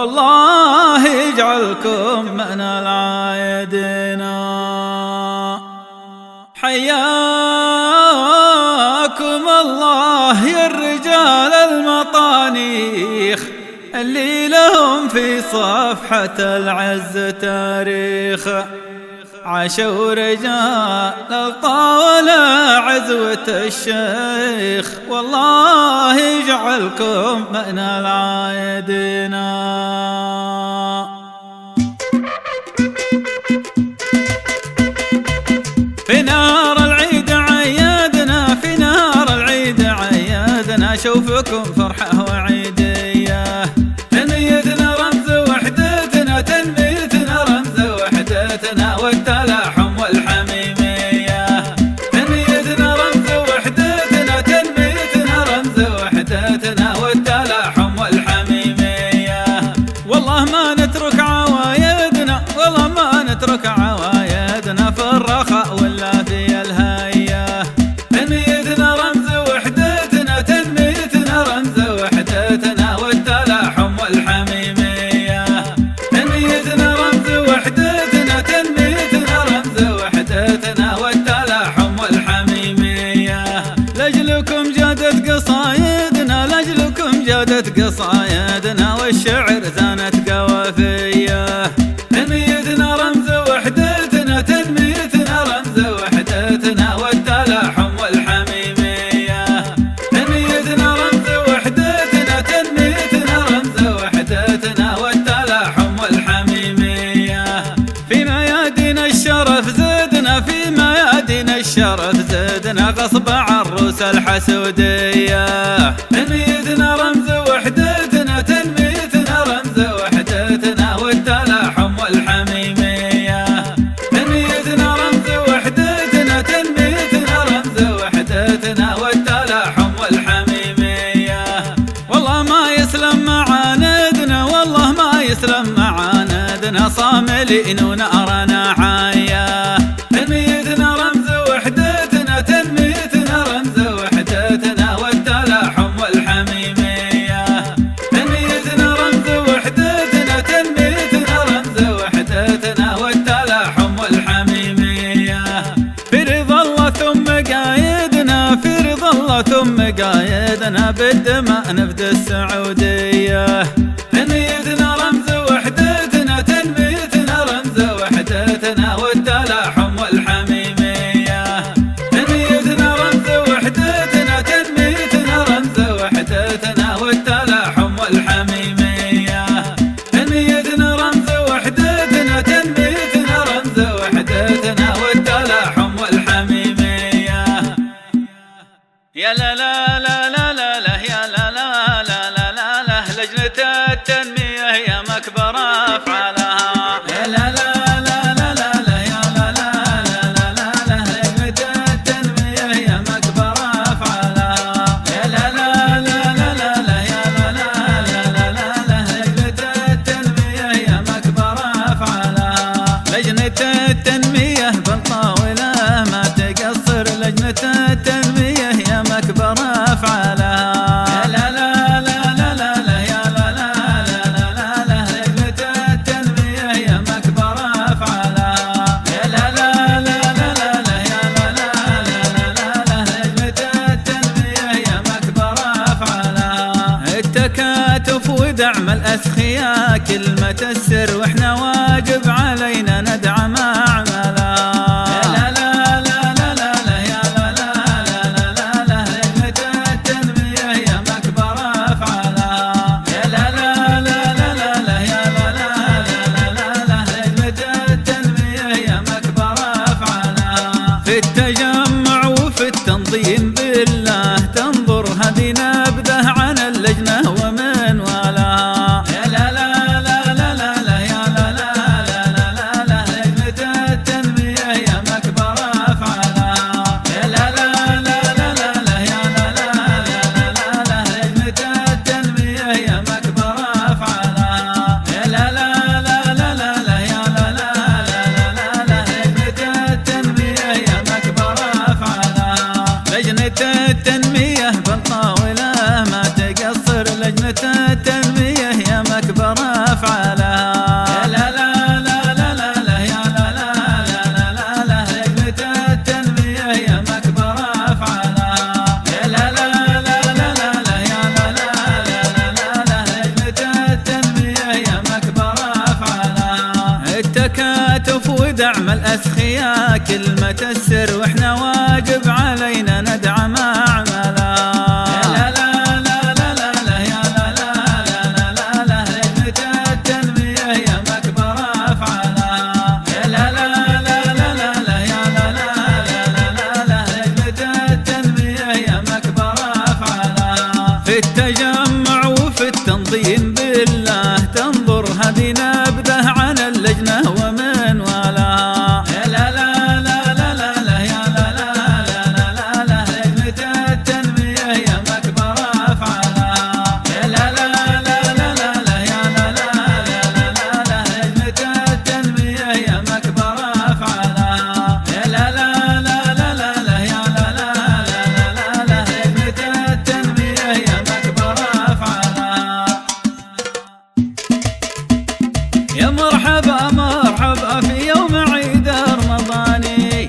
والله يجعلكم من العايدين. حياكم الله يا الرجال المطانيخ اللي لهم في صفحة العز تاريخ، عاشوا رجال الطاولة عزوة الشيخ، والله يجعلكم من العايدين. في نهار العيد عيادنا، في نهار العيد عيادنا، شوفكم فرحة وعيدية، تنميتنا رمز وحدتنا، تنميتنا رمز وحدتنا والتلاحم والحميمية، تنميتنا رمز وحدتنا، تنميتنا رمز وحدتنا والتلاحم والحميمية. والله ما نترك عوايدنا، والله ما نترك عوايدنا في الرخاء ولا في الهية، تنميتنا رمز وحدتنا، تنميتنا رمز وحدتنا والتلاحم والحميمية، تنميتنا رمز وحدتنا، تنميتنا رمز وحدتنا والتلاحم والحميمية. لأجلكم جادت قصايدنا، لأجلكم جادت قصايدنا والشعر زانت قوافيه، تنميتنا رمز وحدتنا، تنميتنا رمز وحدتنا والتلاحم والحميمية، تنميتنا رمز وحدتنا، تنميتنا رمز وحدتنا والتلاحم والحميمية. في ميادين الشرف زدنا، في ميادين الشرف زدنا غصب عروس الحسودية، تنميتنا رمز وحدتنا، تنميتنا رمز وحدتنا والتلاحم والحميمية، تنميتنا رمز وحدتنا، تنميتنا رمز وحدتنا والتلاحم والحميمية. والله ما يسلم معاندنا، والله ما يسلم معاندنا، صاملين ونارنا حية، تنميتنا رمز وحدتنا، تنميتنا رمز وحدتنا والتلاحم والحميمية، تنميتنا رمز وحدتنا، تنميتنا رمز وحدتنا والتلاحم والحميمية. في رضا الله ثم قايدنا، في رضا الله ثم قايدنا، بالدماء نفدي السعودية، تنميتنا رمز وحدتنا، تنميتنا رمز وحدتنا والتلاحم والحميمية، تنميتنا رمز وحدتنا، تنميتنا رمز وحدتنا والتلاحم والحميمية، تنميتنا رمز وحدتنا، تنميتنا رمز وحدتنا والتلاحم والحميمية. يا لا لا لا لا لا لا، يا لا لا لا لا لا لا، لجنة التنمية يا مكبر أفعالها، يا لا لا لا لا لا لا، يا لا لا لا لا لا لا، لجنة التنمية يا مكبر أفعالها، يا لا لا لا لا لا لا، يا لا لا لا لا لا، لجنة التنمية يا مكبر أفعالها. لجنة التنمية بالطاولة ما تقصر، لجنة التنمية يا مكبر أفعالها، يا لا لا لا لا لا لا، يا لا لا لا لا لا، لجنة التنمية يا مكبر أفعالها، يا لا لا لا لا لا لا، يا لا لا لا لا لا، لجنة التنمية يا مكبر أفعالها. التكاتف ودعم الأسخياء كلمة السر، واحنا واجب علينا ندعم أعمالها، يا لا لا لا لا لا لا، يا لا لا لا لا لا، لجنة التنمية يا مكبر أفعالها، يا لا لا لا لا لا لا، يا لا لا لا لا لا، لجنة التنمية يا مكبر أفعالها. في التجمع وفي التنظيم بالله تنظر هذه نبذة عن اللجنة ومن والها، يا لا لا لا لا لا لا، يا لا لا لا لا لا، لجنة التنمية يا مكبر أفعالها، يا لا لا لا لا لا لا، يا لا لا لا لا لا، لجنة التنمية يا مكبر أفعالها، يا لا لا لا لا لا لا، يا لا لا لا لا لا، لجنة التنمية يا مكبر أفعالها. لجنة التنمية بالطاولة ما تقصر، لجنة التنمية يا مكبر أفعالها. نعمل أسخياء كلمة السر واحنا واجب علينا ندعم أعمالها. لا لا لا لا لا لا يا لا لا لا لا لا لجنة التنمية يا مكبر أفعالها. يا لا لا لا لا لا لا يا لا لا لا لا لا لجنة التنمية يا مكبر أفعالها. في التجمع وفي التنظيم بالله تنظر هذه نبذة عن اللجنة ومن والاها. يا لا لا لا لا لا لا يا لا لا لا لا لا لجنة التنمية يا مكبر أفعالها. يا لا لا لا لا لا لا يا لا لا لا لا لجنة التنمية يا مكبر أفعالها. يا لا لا لا لا لا لا يا لا لا لا لا لجنة التنمية يا مكبر أفعالها. يا مرحبا مرحبا في يوم عيد رمضاني،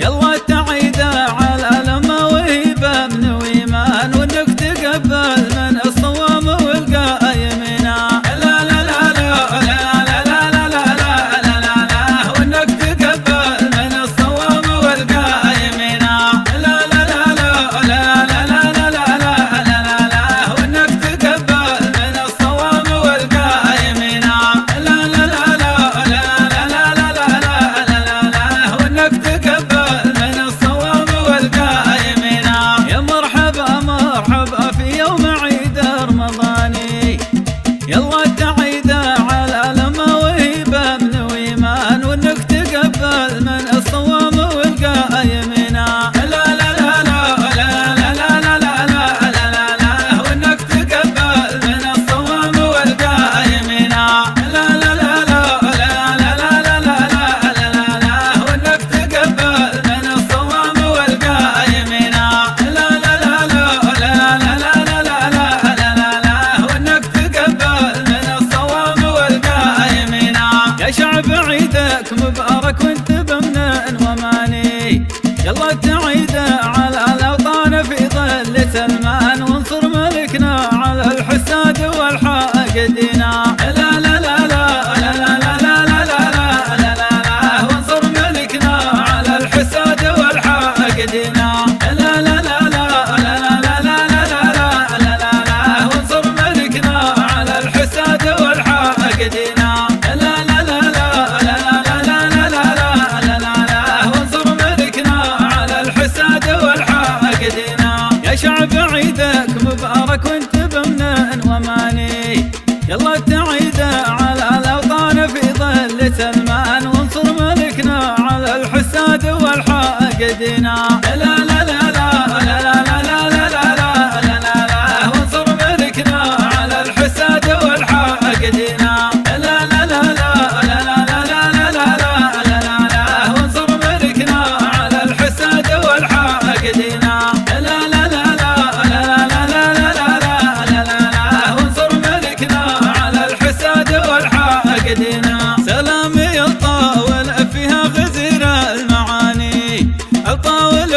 يلا تعيد على الأمة وهبة من وإيمان وإنك تقبل من الصوام والقايمين. لا لا لا لا لا لا لا لا لا لا لا لا وإنك تقبل من الصوام والقايمين. لا لا لا لا لا لا لا لا لا لا لا وإنك تقبل من الصوام والقايمين. لا لا لا لا لا لا لا لا لا وإنك تقبل من الصوام والقايمين. يا مرحبا مرحبا في يوم عيد رمضاني، يلا تعيد على الأمة وهبة من وإيمان وإنك تقبل من الصوام والقايمين. لا لا لا لا لا لا لا لا لا لا لا وإنك تقبل من الصوام والقايمين. لا لا لا لا لا لا لا لا لا لا وإنك تقبل من الصوام والقايمين. لا لا لا لا لا لا لا لا لا وإنك تقبل من الصوام والقايمين. يا شعب عيدك مبارك وانت بمن وماني، يلا تعيد على الأوطان في ظل سلمان وانصر ملكنا على الحساد والحاقدين. لا لا لا لا لا لا لا لا لا لا لا وانصر ملكنا على الحساد والحاقدين. لا لا لا لا لا لا لا لا لا لا وانصر ملكنا على الحساد والحاقدين. لا لا لا لا لا لا لا لا لا وانصر ملكنا على الحساد والحاقدين. يا شعب عيدك مبارك وانت بمن وماني، يلا تعيد على الأوطان في ظل سلمان وانصر ملكنا على الحساد والحاقدين. لا لا لا لا لا لا لا لا لا لا وانصر ملكنا على الحساد والحاقدين. لا لا لا لا لا لا لا لا لا وانصر ملكنا على الحساد والحاقدين. لا لا لا لا لا لا لا لا وانصر ملكنا على الحساد والحاقدين. سلامي الطاول فيها غزير المعاني، الطاول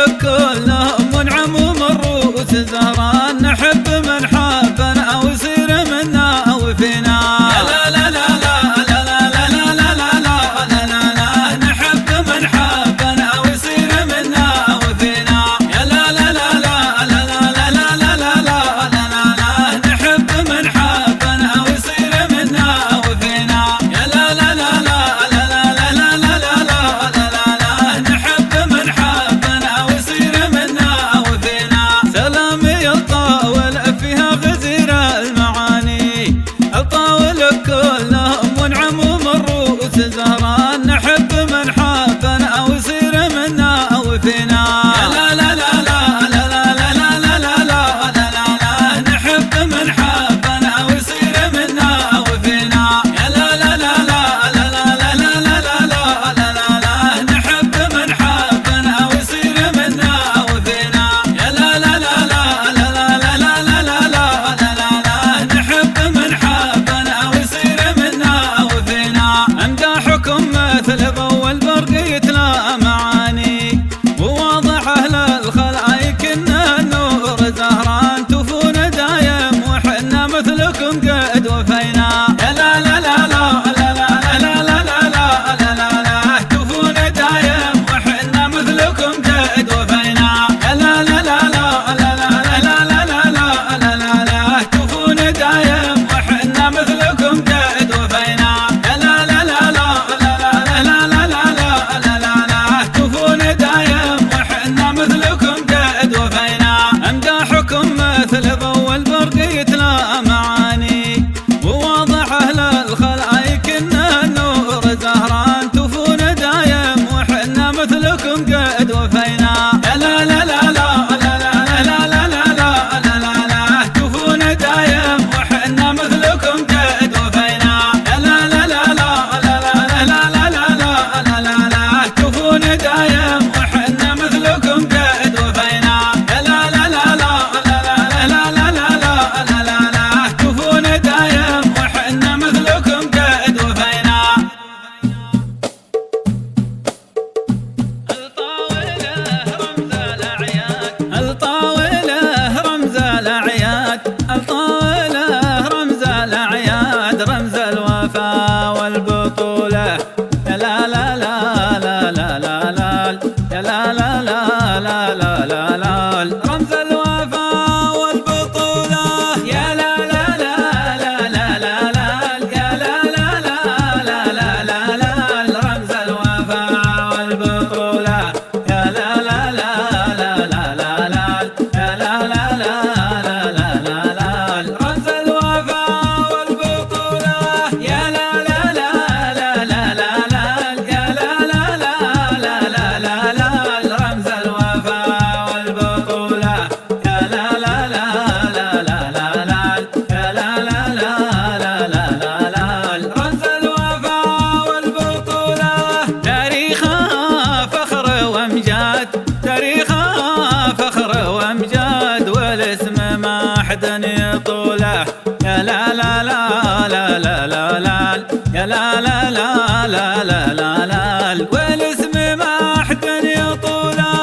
يا لا لا لا لا لا لا لا والاسم ما حد يطوله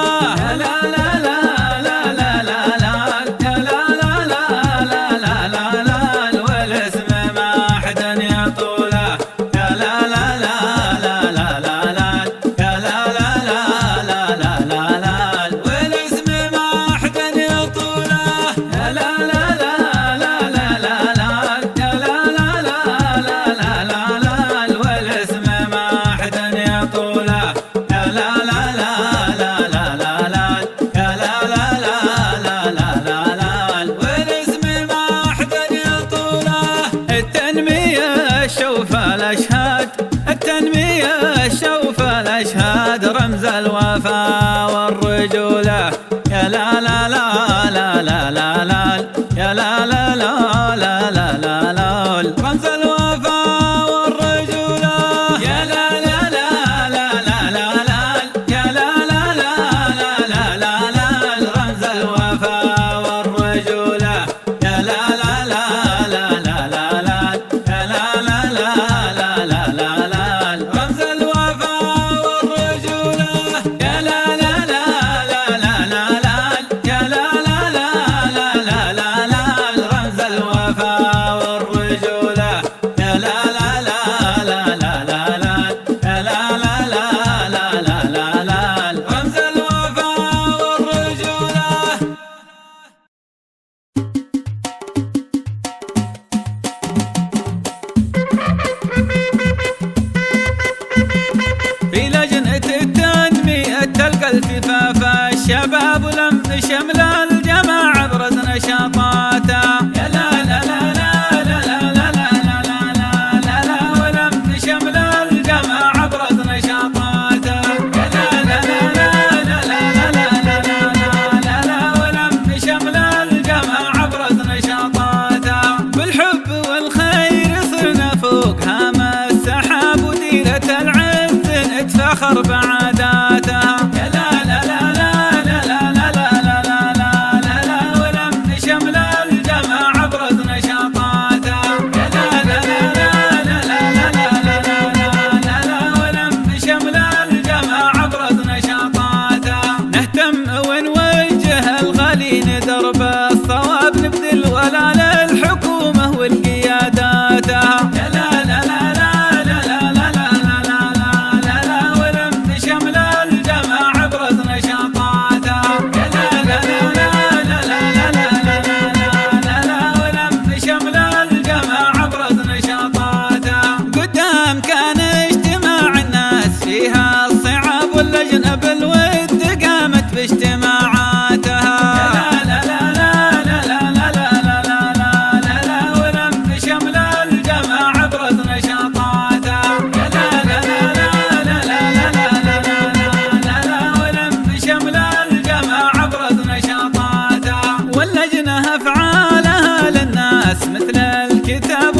يا لا لا لا لا لا لا لا يا لا لا لا لا لا لا والاسم ما حد يطوله يا لا لا لا لا لا لا يا لا لا لا لا لا لا والاسم ما حد يطوله يا لا لا لا لا لا لا يا لا لا لا لا لا لا والاسم ما حد يطوله يا لا لا لا لا لا لا يا لا لا لا لا لا والاسم ما حد يطوله التنمية شوف الأشهاد التنمية شوف الأشهاد رمز الوفاء والرجولة يا لا لا لا لا لا لا لا يا لا لا لا لا لا لا لا رمز الوفاء والرجولة يا لا لا لا لا لا لا لا يا لا لا لا لا لا لا رمز الوفاء والرجولة يا لا لا لا لا لا لا يا لا لا لا لا لا رمز الوفاء والرجولة يا لا لا لا لا لا يا لا لا لا لا رمز الوفاء والرجولة يا لا لا لا لا لا يا لا لا لا رمز الوفاء والرجولة في لجنة التنمية تلقى التفاف الشباب ولم شمل الجماعة ابرز نشاطاته يا لا لا لا لا لا لا لا لا لا لا لا ولم شمل الجماعة ابرز نشاطاته يا لا لا لا لا لا لا لا لا لا ولم شمل الجماعة ابرز نشاطاته بالحب والخير صرنا فوق هام السحاب وديرة العز نتفخر بعاداتها يا لا لا لا لا لا لا لا لا لا لا لا ولم شمل الجماعة ابرز نشاطاتها يا لا لا لا لا لا لا لا لا لا ولم شمل الجماعة ابرز نشاطاتها نهتم ونوجه الغالين درب الصواب نبذل ولا للحكومة والقياداتها يا لا لا لا لا لا لا لا لا لا لا ولم شمل الجماعة ابرز نشاطاتها يا لا لا لا لا لا لا لا ولم شمل الجماعة ابرز نشاطاتها قدام كان اجتماع الناس فيها الصعاب واللجنة بالود قامت باجتماعاتها يا لا لا لا لا لا لا لا لا لا لا ولم شمل الجماعة ابرز نشاطاتها يا لا لا لا لا لا لا لا ولم شمل الجماعة ابرز نشاطاتها واللجنة افعالها للناس مثل الكتاب